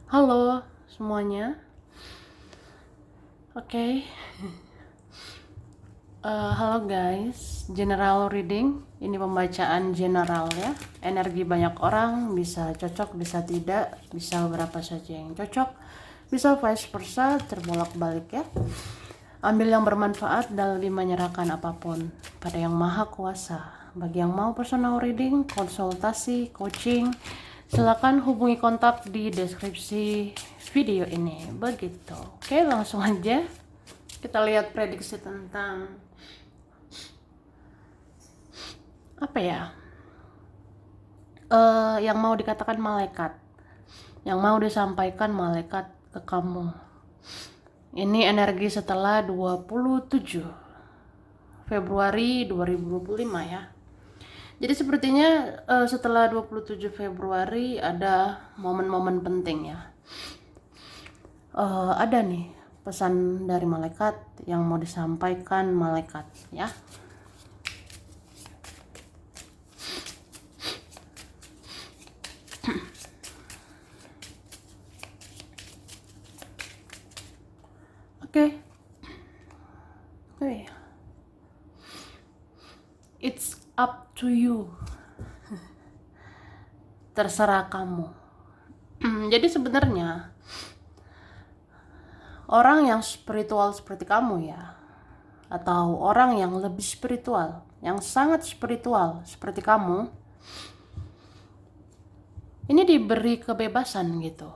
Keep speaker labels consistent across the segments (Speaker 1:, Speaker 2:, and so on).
Speaker 1: Halo semuanya. Oke. Halo guys. General reading. Ini pembacaan general ya. Energi banyak orang bisa cocok, bisa tidak, bisa beberapa saja yang cocok, bisa vice versa, terbolak-balik ya. Ambil yang bermanfaat dan lebih menyerahkan apapun pada yang maha kuasa. Bagi yang mau personal reading, konsultasi, coaching, silakan hubungi kontak di deskripsi video ini. Begitu. Oke, langsung aja kita lihat prediksi tentang apa ya, yang mau dikatakan malaikat, yang mau disampaikan malaikat ke kamu. Ini energi setelah 27 Februari 2025 ya. Jadi sepertinya setelah 27 Februari ada momen-momen penting ya. Ada nih pesan dari malaikat yang mau disampaikan malaikat ya. Oke. Oke. It's up to you. Terserah kamu. Jadi sebenarnya orang yang spiritual seperti kamu ya, atau orang yang lebih spiritual, yang sangat spiritual seperti kamu, ini diberi kebebasan gitu.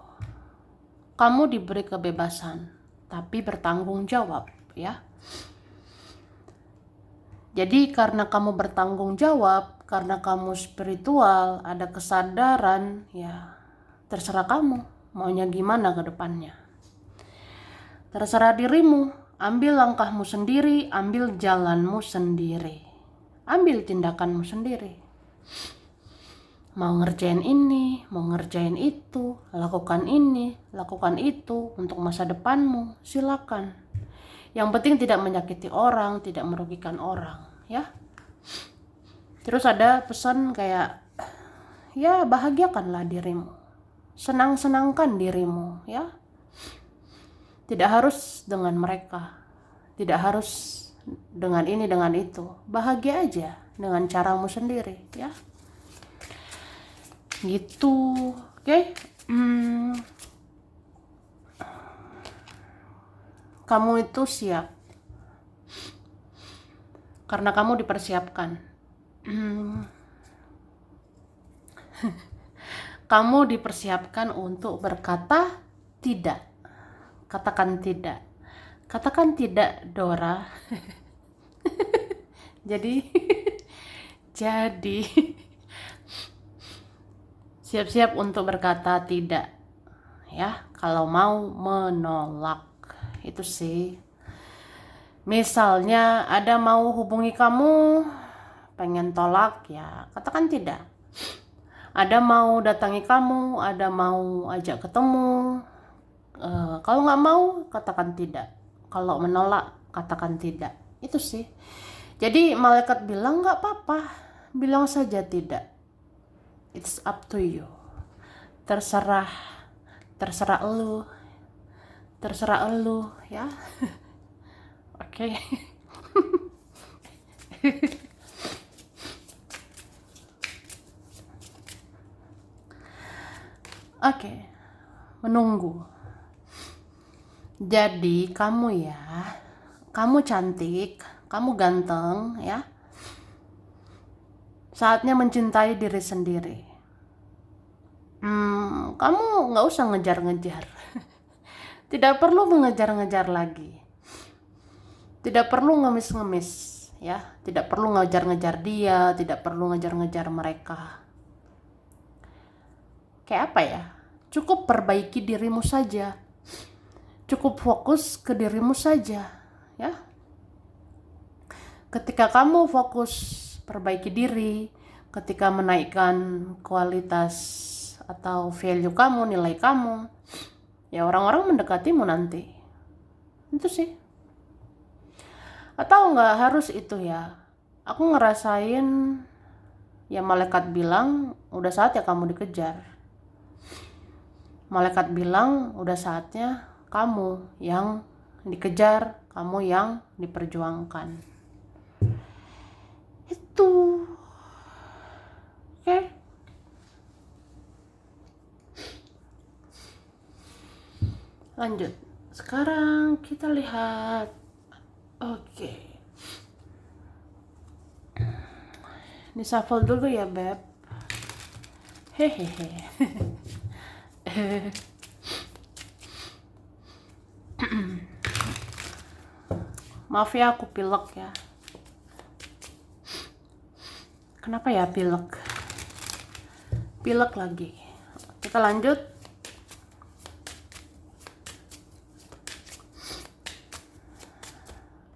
Speaker 1: Kamu diberi kebebasan, tapi bertanggung jawab ya. Jadi karena kamu bertanggung jawab, karena kamu spiritual, ada kesadaran, ya terserah kamu maunya gimana ke depannya. Terserah dirimu, ambil langkahmu sendiri, ambil jalanmu sendiri. Ambil tindakanmu sendiri. Mau ngerjain ini, mau ngerjain itu, lakukan ini, lakukan itu untuk masa depanmu, silakan. Yang penting tidak menyakiti orang, tidak merugikan orang, ya. Terus ada pesan kayak, ya bahagiakanlah dirimu, senang-senangkan dirimu, ya. Tidak harus dengan mereka, tidak harus dengan ini, dengan itu. Bahagia aja dengan caramu sendiri, ya. Gitu, oke. Kamu itu siap karena kamu dipersiapkan. Kamu dipersiapkan untuk berkata tidak. Katakan tidak. Katakan tidak, Dora. Jadi jadi siap-siap untuk berkata tidak. Ya, kalau mau menolak. Itu sih. Misalnya ada mau hubungi kamu, pengen tolak ya katakan tidak. Ada mau datangi kamu, ada mau ajak ketemu, kalau nggak mau katakan tidak. Kalau menolak katakan tidak. Itu sih. Jadi malaikat bilang nggak apa-apa, bilang saja tidak. It's up to you. Terserah, terserah elu, terserah elu ya. Oke. Oke, menunggu. Jadi kamu ya, kamu cantik, kamu ganteng ya. Saatnya mencintai diri sendiri. Kamu nggak usah ngejar-ngejar. Tidak perlu mengejar-ngejar lagi. Tidak perlu ngemis-ngemis ya. Tidak perlu ngejar-ngejar dia, tidak perlu ngejar-ngejar mereka. Kayak apa ya? Cukup perbaiki dirimu saja. Cukup fokus ke dirimu saja ya. Ketika kamu fokus perbaiki diri, ketika menaikkan kualitas atau value kamu, nilai kamu, ya orang-orang mendekatimu nanti. Itu sih. Atau nggak harus itu ya. Aku ngerasain ya malaikat bilang udah saatnya kamu dikejar. Malaikat bilang udah saatnya kamu yang dikejar, kamu yang diperjuangkan. Itu. Oke. Lanjut. Sekarang kita lihat. Oke. Di shuffle dulu ya, Beb. Hehehe. Maaf ya, aku pilek ya. Kenapa ya pilek? Pilek lagi. Kita lanjut.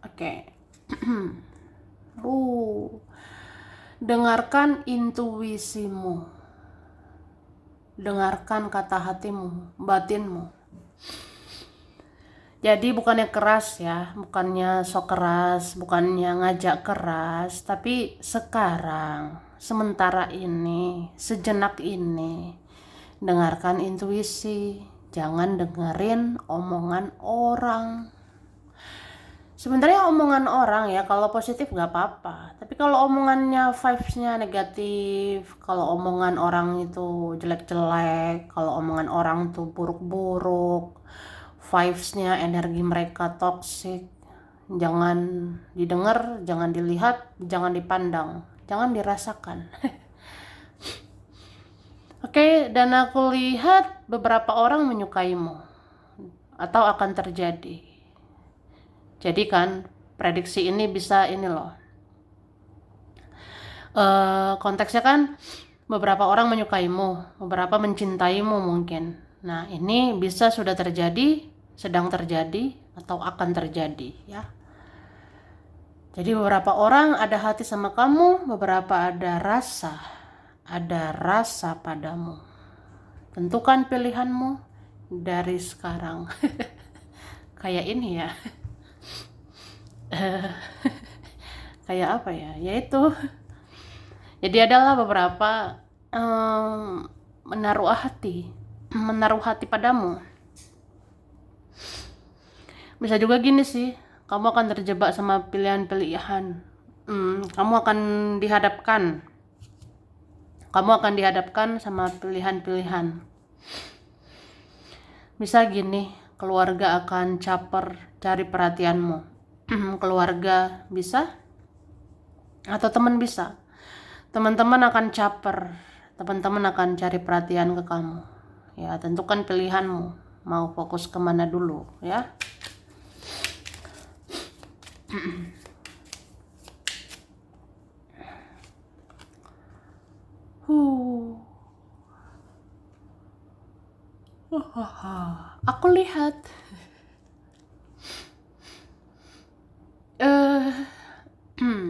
Speaker 1: Oke. Dengarkan intuisimu. Dengarkan kata hatimu, batinmu. Jadi bukannya keras ya, bukannya sok keras, bukannya ngajak keras, tapi sekarang, sementara ini, sejenak ini, dengarkan intuisi, jangan dengerin omongan orang. Sebenarnya omongan orang ya, kalau positif gak apa-apa, tapi kalau omongannya vibes-nya negatif, kalau omongan orang itu jelek-jelek, kalau omongan orang tuh buruk-buruk, vibes-nya, energi mereka toxic, jangan didengar, jangan dilihat, jangan dipandang, jangan dirasakan. Oke, dan aku lihat beberapa orang menyukaimu atau akan terjadi. Jadi kan prediksi ini bisa ini loh. Konteksnya kan beberapa orang menyukaimu, beberapa mencintaimu mungkin. Nah, ini bisa sudah terjadi, sedang terjadi, atau akan terjadi ya. Jadi beberapa orang ada hati sama kamu, beberapa ada rasa padamu. Tentukan pilihanmu dari sekarang. Kayak ini ya. Kayak apa ya? Yaitu jadi adalah beberapa menaruh hati padamu. Bisa juga gini sih, kamu akan terjebak sama pilihan-pilihan. Kamu akan dihadapkan sama pilihan-pilihan. Bisa gini, keluarga akan caper cari perhatianmu. Keluarga bisa, atau teman bisa. Teman-teman akan caper, teman-teman akan cari perhatian ke kamu. Ya, tentukan pilihanmu, mau fokus kemana dulu ya. Aku lihat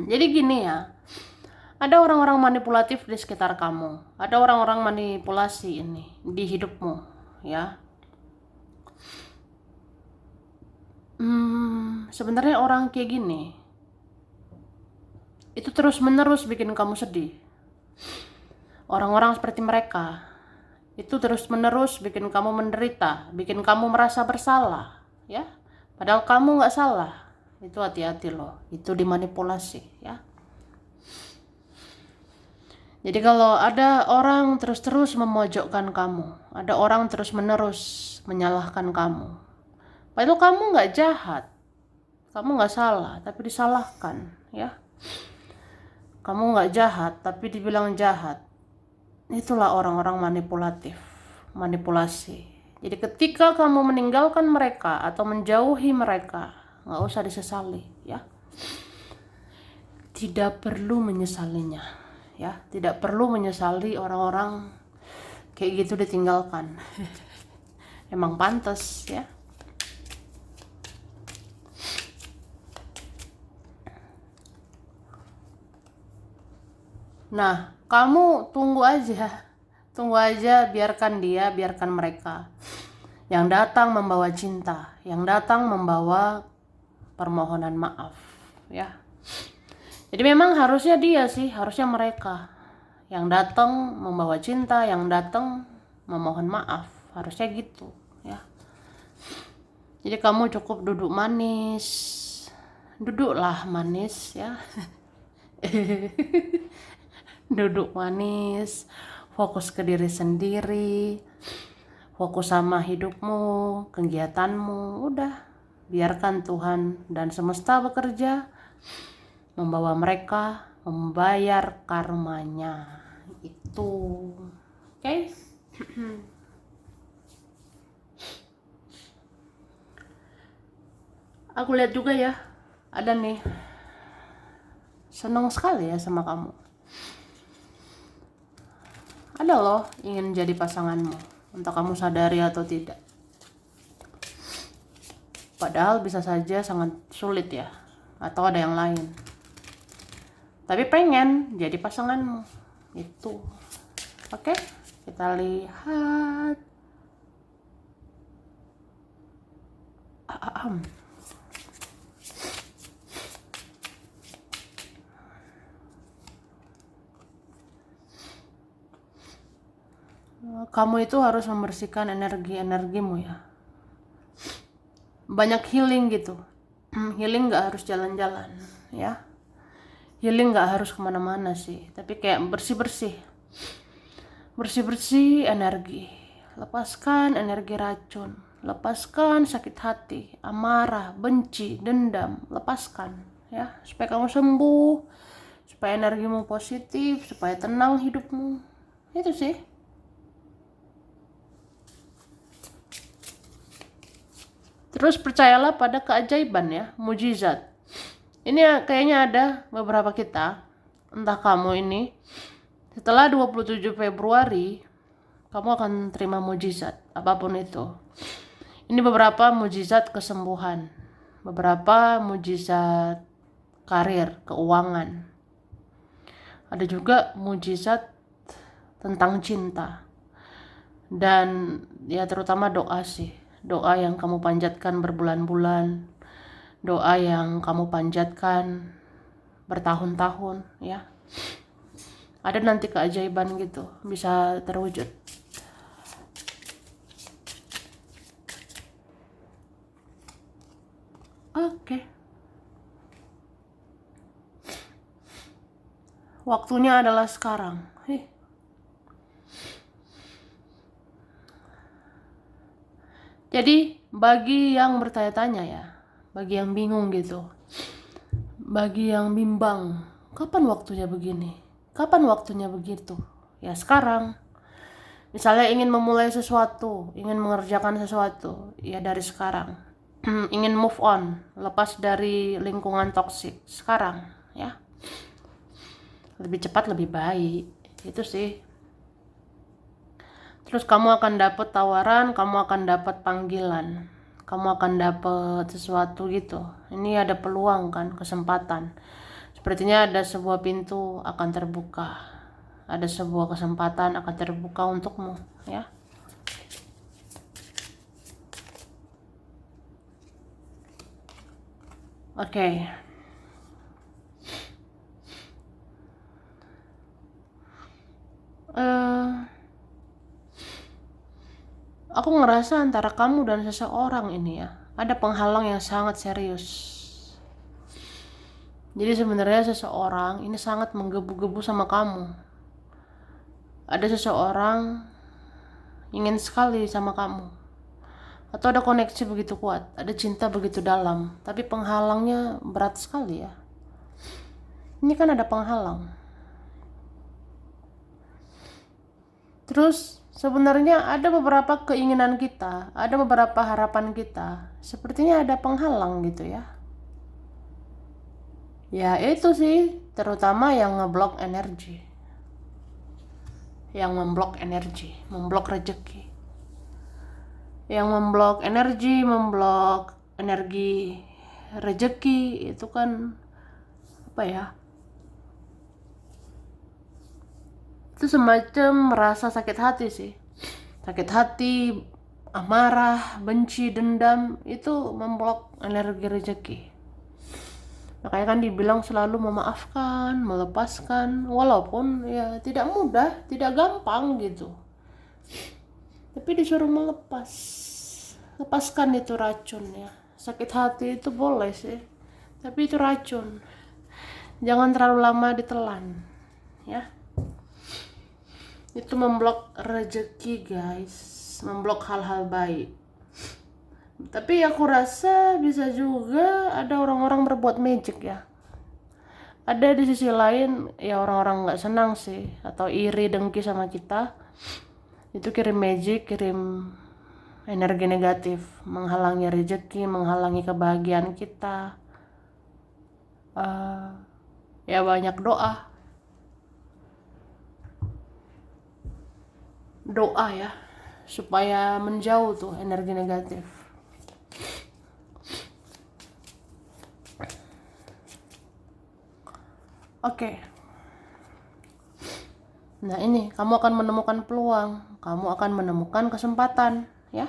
Speaker 1: jadi gini ya, ada orang-orang manipulatif di sekitar kamu, ada orang-orang manipulasi ini di hidupmu ya. Sebenarnya orang kayak gini itu terus-menerus bikin kamu sedih. Orang-orang seperti mereka itu terus-menerus bikin kamu menderita, bikin kamu merasa bersalah ya, padahal kamu nggak salah. Itu hati-hati loh, itu dimanipulasi ya. Jadi kalau ada orang terus-terus memojokkan kamu, ada orang terus-menerus menyalahkan kamu, padahal kamu nggak jahat, kamu nggak salah, tapi disalahkan ya. Kamu nggak jahat, tapi dibilang jahat. Itulah orang-orang manipulasi. Jadi ketika kamu meninggalkan mereka atau menjauhi mereka, nggak usah disesali ya. Tidak perlu menyesalinya ya. Tidak perlu menyesali orang-orang kayak gitu ditinggalkan. Emang pantas ya. Nah, kamu tunggu aja, biarkan mereka yang datang membawa cinta, yang datang membawa permohonan maaf ya. Jadi memang harusnya mereka yang datang membawa cinta, yang datang memohon maaf, harusnya gitu ya. Jadi kamu cukup duduk manis, duduklah manis ya. Duduk manis, fokus ke diri sendiri, fokus sama hidupmu, kegiatanmu. Udah, biarkan Tuhan dan semesta bekerja, membawa mereka membayar karmanya. Itu oke. Aku lihat juga ya, ada nih, senang sekali ya sama kamu. Ada loh ingin jadi pasanganmu, entah kamu sadari atau tidak. Padahal bisa saja sangat sulit ya, atau ada yang lain. Tapi pengen jadi pasanganmu. Itu. Oke, kita lihat. Kamu itu harus membersihkan energimu ya. Banyak healing gitu. Healing gak harus jalan-jalan ya. Healing gak harus kemana-mana sih, tapi kayak bersih-bersih energi. Lepaskan energi racun, lepaskan sakit hati, amarah, benci, dendam. Lepaskan ya, supaya kamu sembuh, supaya energimu positif, supaya tenang hidupmu. Itu sih. Terus percayalah pada keajaiban ya, mujizat. Ini kayaknya ada beberapa kita, entah kamu ini, setelah 27 Februari, kamu akan terima mujizat, apapun itu. Ini beberapa mujizat kesembuhan, beberapa mujizat karir, keuangan. Ada juga mujizat tentang cinta. Dan ya terutama doa sih. Doa yang kamu panjatkan berbulan-bulan, doa yang kamu panjatkan bertahun-tahun ya. Ada nanti keajaiban gitu, bisa terwujud. Oke. Waktunya adalah sekarang. Jadi bagi yang bertanya-tanya ya, bagi yang bingung gitu, bagi yang bimbang, kapan waktunya begini, kapan waktunya begitu, ya sekarang. Misalnya ingin memulai sesuatu, ingin mengerjakan sesuatu, ya dari sekarang. Ingin move on, lepas dari lingkungan toksik, sekarang ya. Lebih cepat lebih baik, itu sih. Terus kamu akan dapat tawaran, kamu akan dapat panggilan, kamu akan dapat sesuatu gitu. Ini ada peluang kan, kesempatan. Sepertinya ada sebuah pintu akan terbuka, ada sebuah kesempatan akan terbuka untukmu ya. Oke. Aku ngerasa antara kamu dan seseorang ini ya, ada penghalang yang sangat serius. Jadi sebenarnya seseorang ini sangat menggebu-gebu sama kamu. Ada seseorang ingin sekali sama kamu. Atau ada koneksi begitu kuat, ada cinta begitu dalam, tapi penghalangnya berat sekali ya. Ini kan ada penghalang. Terus sebenarnya ada beberapa keinginan kita, ada beberapa harapan kita, sepertinya ada penghalang gitu ya. Ya itu sih, terutama yang ngeblok energi, yang memblok energi, memblok rezeki, yang memblok energi rezeki itu kan apa ya? Itu semacam merasa sakit hati sih, sakit hati, amarah, benci, dendam, itu memblok energi rezeki. Makanya kan dibilang selalu memaafkan, melepaskan, walaupun ya tidak mudah, tidak gampang gitu. tapi disuruh lepaskan itu racun ya. Sakit hati itu boleh sih, tapi itu racun, jangan terlalu lama ditelan ya. Itu memblok rezeki guys, memblok hal-hal baik. Tapi aku rasa bisa juga ada orang-orang berbuat magic ya. Ada di sisi lain ya orang-orang nggak senang sih, atau iri dengki sama kita, itu kirim magic, kirim energi negatif, menghalangi rezeki, menghalangi kebahagiaan kita. Ya banyak doa ya, supaya menjauh tuh energi negatif. Oke. Nah ini, kamu akan menemukan peluang, kamu akan menemukan kesempatan ya.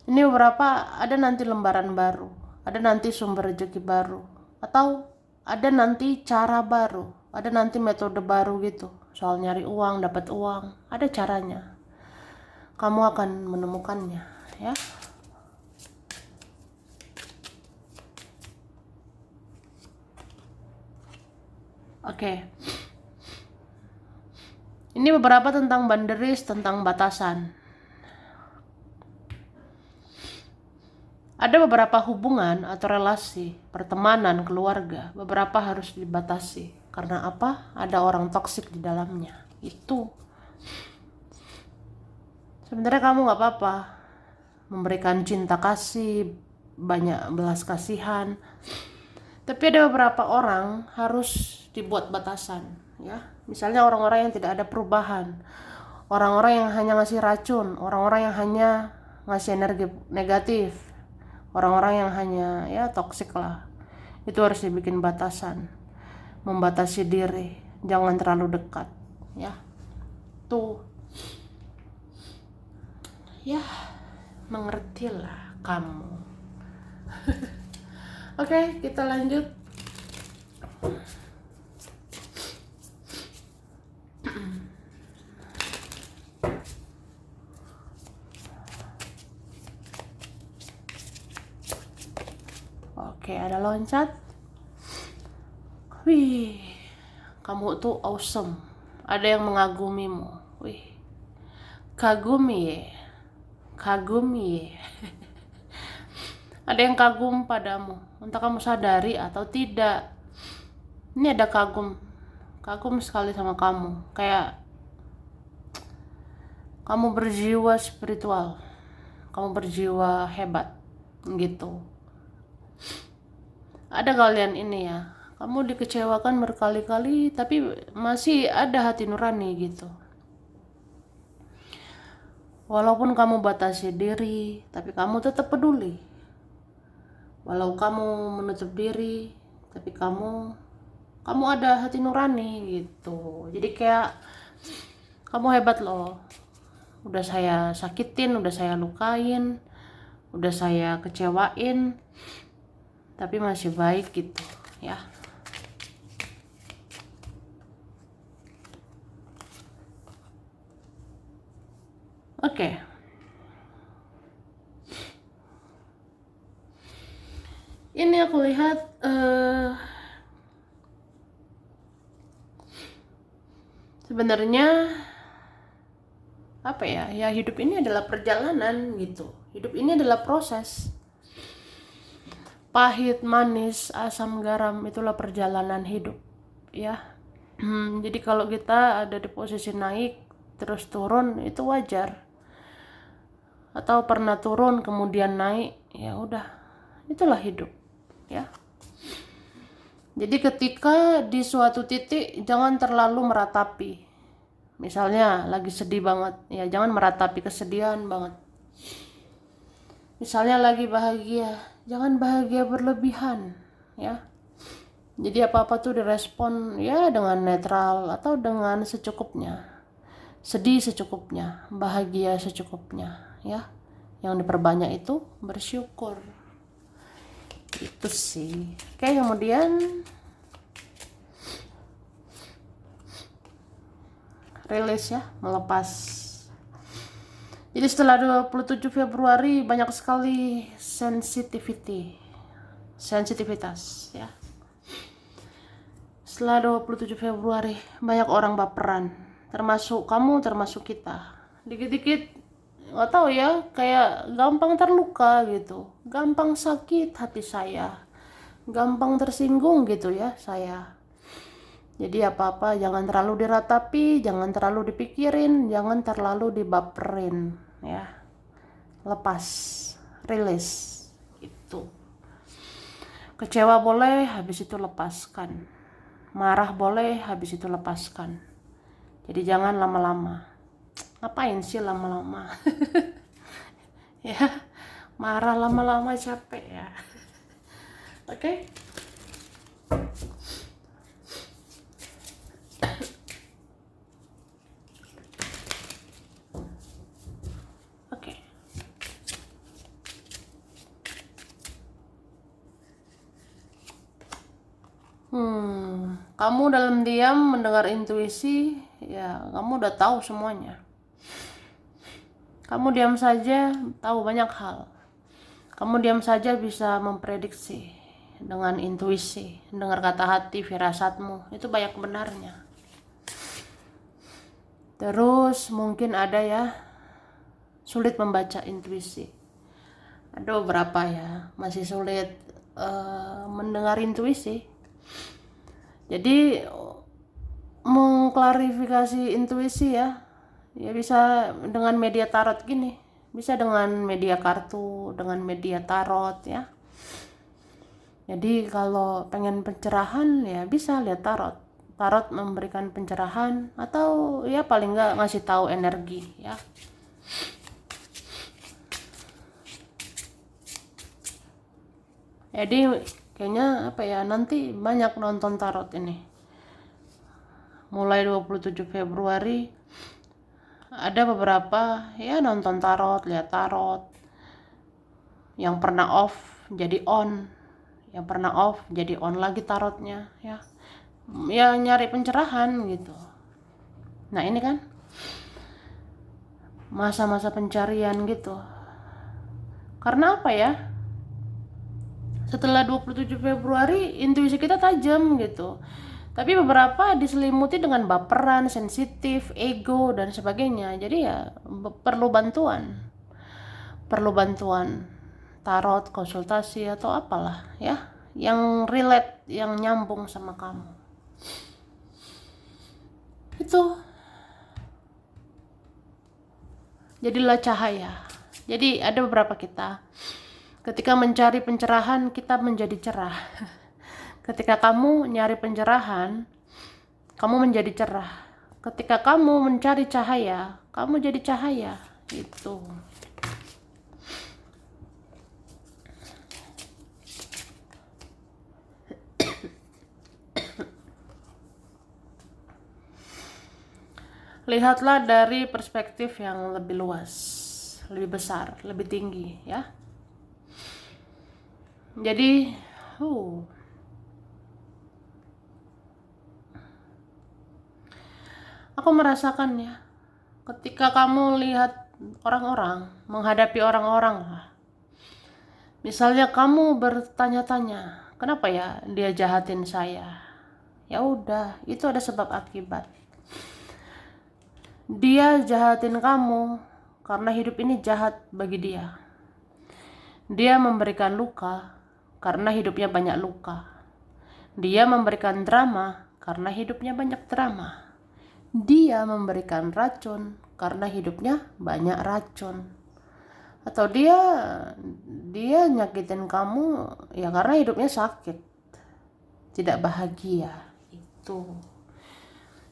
Speaker 1: Ini beberapa, ada nanti lembaran baru, ada nanti sumber rezeki baru, atau ada nanti cara baru, ada nanti metode baru gitu. Soal nyari uang, dapat uang, ada caranya. Kamu akan menemukannya ya. Oke. Ini beberapa tentang boundaries, tentang batasan. Ada beberapa hubungan atau relasi, pertemanan, keluarga, beberapa harus dibatasi. Karena apa? Ada orang toksik di dalamnya. Itu. Sebenarnya kamu gak apa-apa memberikan cinta kasih, banyak belas kasihan. Tapi ada beberapa orang harus dibuat batasan. Ya, misalnya orang-orang yang tidak ada perubahan, orang-orang yang hanya ngasih racun, orang-orang yang hanya ngasih energi negatif, orang-orang yang hanya ya toksik lah. Itu harus dibikin batasan, membatasi diri, jangan terlalu dekat ya. Tuh ya, mengertilah kamu. Oke, kita lanjut. Oke, ada loncat. Wih, kamu tuh awesome. Ada yang mengagumimu. Wih, kagumi ya. Ada yang kagum padamu, entah kamu sadari atau tidak. Ini ada kagum sekali sama kamu, kayak kamu berjiwa spiritual, kamu berjiwa hebat gitu. Ada kalian ini ya, kamu dikecewakan berkali-kali tapi masih ada hati nurani gitu. Walaupun kamu batasi diri, tapi kamu tetap peduli. Walau kamu menutup diri, tapi kamu ada hati nurani gitu. Jadi kayak kamu hebat loh. Udah saya sakitin, udah saya lukain, udah saya kecewain, tapi masih baik gitu ya. Oke. Ini aku lihat sebenarnya apa ya? Ya hidup ini adalah perjalanan gitu. Hidup ini adalah proses. Pahit, manis, asam, garam, itulah perjalanan hidup ya. Jadi kalau kita ada di posisi naik terus turun itu wajar. Atau pernah turun kemudian naik, ya udah, itulah hidup ya. Jadi ketika di suatu titik jangan terlalu meratapi. Misalnya lagi sedih banget, ya jangan meratapi kesedihan banget. Misalnya lagi bahagia, jangan bahagia berlebihan ya. Jadi apa-apa tuh direspon ya dengan netral atau dengan secukupnya. Sedih secukupnya, bahagia secukupnya ya. Yang diperbanyak itu bersyukur. Itu sih. Oke, kemudian rilis ya, melepas. Jadi setelah 27 Februari banyak sekali sensitivitas ya. Setelah 27 Februari banyak orang baperan, termasuk kamu, termasuk kita. Dikit-dikit nggak tahu ya, kayak gampang terluka gitu, gampang sakit hati saya, gampang tersinggung gitu ya saya. Jadi apa-apa jangan terlalu diratapi, jangan terlalu dipikirin, jangan terlalu dibaperin ya. Lepas, rilis itu. Kecewa boleh, habis itu lepaskan. Marah boleh, habis itu lepaskan. Jadi jangan lama-lama. Ngapain sih lama-lama? Ya, marah lama-lama capek ya. Oke? Oke. Kamu dalam diam mendengar intuisi, ya kamu udah tahu semuanya. Kamu diam saja tahu banyak hal. Kamu diam saja bisa memprediksi dengan intuisi, dengar kata hati, firasatmu, itu banyak benarnya. Terus mungkin ada ya sulit membaca intuisi. Ada beberapa ya masih sulit mendengar intuisi. Jadi mengklarifikasi intuisi ya bisa dengan media tarot gini, bisa dengan media kartu, dengan media tarot ya. Jadi kalau pengen pencerahan ya bisa lihat tarot. Tarot memberikan pencerahan atau ya paling nggak ngasih tahu energi ya. Jadi kayaknya apa ya, nanti banyak nonton tarot ini. Mulai 27 Februari ada beberapa ya nonton tarot, lihat tarot. Yang pernah off jadi on, yang pernah off jadi on lagi tarotnya ya. Ya nyari pencerahan gitu. Nah ini kan masa-masa pencarian gitu. Karena apa ya? Setelah 27 Februari intuisi kita tajam gitu. Tapi beberapa diselimuti dengan baperan, sensitif, ego dan sebagainya. Jadi ya perlu bantuan. Perlu bantuan tarot, konsultasi atau apalah ya yang relate, yang nyambung sama kamu. Itu. Jadilah cahaya. Jadi ada beberapa kita ketika mencari pencerahan kita menjadi cerah. Ketika kamu nyari pencerahan, kamu menjadi cerah. Ketika kamu mencari cahaya, kamu jadi cahaya. Itu. Lihatlah dari perspektif yang lebih luas, lebih besar, lebih tinggi ya. Jadi, aku merasakan ya, ketika kamu lihat orang-orang, menghadapi orang-orang lah. Misalnya kamu bertanya-tanya, kenapa ya dia jahatin saya? Ya udah, itu ada sebab akibat. Dia jahatin kamu karena hidup ini jahat bagi dia. Dia memberikan luka karena hidupnya banyak luka. Dia memberikan drama karena hidupnya banyak drama. Dia memberikan racun karena hidupnya banyak racun. Atau dia nyakitin kamu ya karena hidupnya sakit, tidak bahagia. Itu.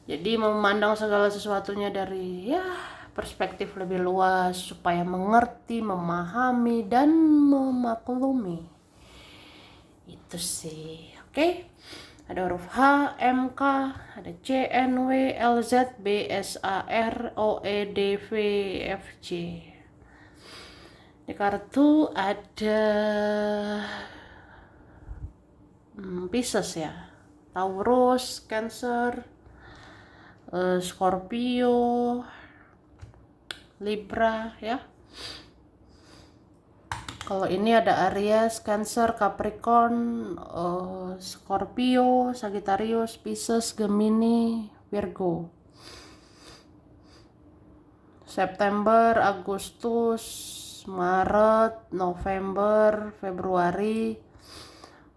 Speaker 1: Jadi memandang segala sesuatunya dari ya perspektif lebih luas supaya mengerti, memahami dan memaklumi. Itu sih. Oke? Ada huruf H, M, K, ada C, N, W, L, Z, B, S, A, R, O, E, D, V, F, G. Di kartu ada Pisces ya, Taurus, Cancer, Scorpio, Libra ya. Kalau ini ada Aries, Cancer, Capricorn, Scorpio, Sagittarius, Pisces, Gemini, Virgo. September, Agustus, Maret, November, Februari,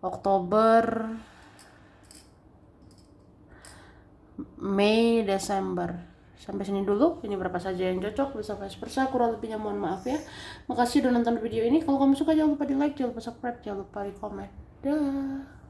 Speaker 1: Oktober, Mei, Desember. Sampai sini dulu. Ini berapa saja yang cocok, bisa vice versa. Kurang lebihnya mohon maaf ya. Makasih udah nonton video ini. Kalau kamu suka jangan lupa di like, jangan lupa subscribe, jangan lupa di komen. Dah.